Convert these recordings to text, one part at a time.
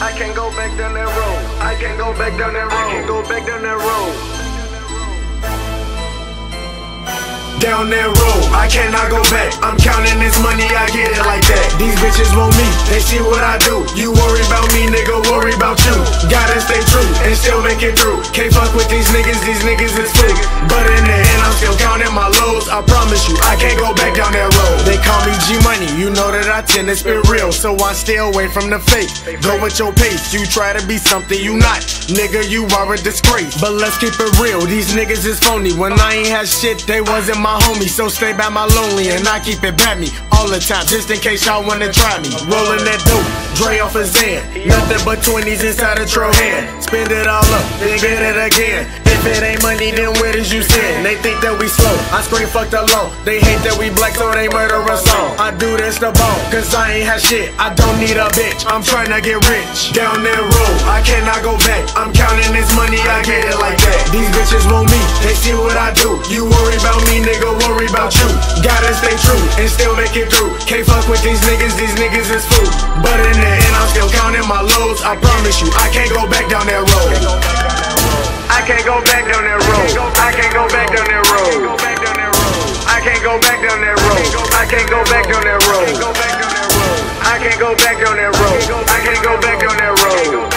I can't go back down that road. I can't go back down that road. I can't go back down that road. Down that road, I cannot go back. I'm counting this money, I get it like that. These bitches want me, they see what I do. You worry about me, nigga, worry about you. Gotta stay true and still make it through. Can't fuck with these niggas is food. But in the end, I'm still counting my lows. I promise you, I can't go back down that road. They call me G-Money, you know that I tend to spit real, so I stay away from the fake. Go with your pace, you try to be something you not. Nigga, you are a disgrace. But let's keep it real, these niggas is phony. When I ain't had shit, they wasn't my homie. So stay by my lonely and I keep it by me all the time, just in case y'all wanna try me. Rolling that dope, Dre off a Zan. Nothing but 20s inside a tro hand. Spend it all up, then get it again. If it ain't money, then where did you sin? They think that we slow, I scream fuck the law. They hate that we black, so they murder us all. I do this the ball, cause I ain't had shit. I don't need a bitch, I'm trying to get rich. Down that road, I cannot go back. I'm counting this money, I get it like that. These bitches want me, they see what I do. You worry about me, nigga, worry about you. Gotta stay true and still make it through. Can't fuck with these niggas is food. But in the end, I'm still counting my lows. I promise you, I can't go back down that road. I can't go back down that road. I can't go back down that road. I can't go back down that road. I can't go back down that road. I can't go back down that road. I can't go back down that road.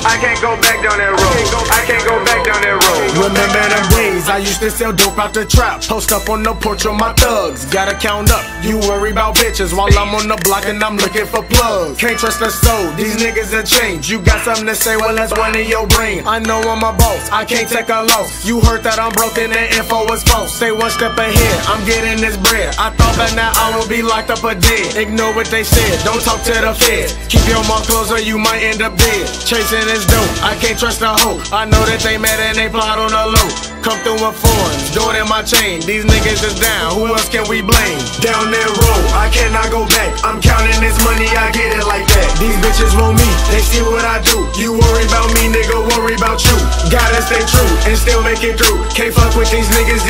I can't go back down that road. I can't go back down that road. Remember them days I used to sell dope out the trap. Post up on the porch with my thugs. Gotta count up, you worry about bitches while I'm on the block and I'm looking for plugs. Can't trust a soul, these niggas have changed. You got something to say, well that's one in your brain. I know I'm a boss, I can't take a loss. You heard that I'm broke and that info was false. Stay one step ahead, I'm getting this bread. I thought that now I will be locked up or dead. Ignore what they said, don't talk to the feds. Keep your mouth closed or you might end up dead. Chasing this dope, I can't trust a hoe. I know that they mad and they plot on the low. Come through in foreigns, do it in my chain. These niggas is down, who else can we blame? Down that road, I cannot go back. I'm counting this money, I get it like that. These bitches want me, they see what I do. You worry about me, nigga, worry about you. Gotta stay true and still make it through. Can't fuck with these niggas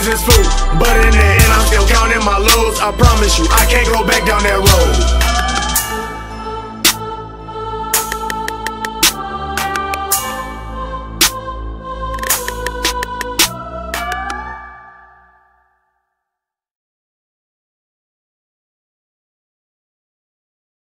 is food. But in the end, I'm still counting my lows. I promise you, I can't go back down that road.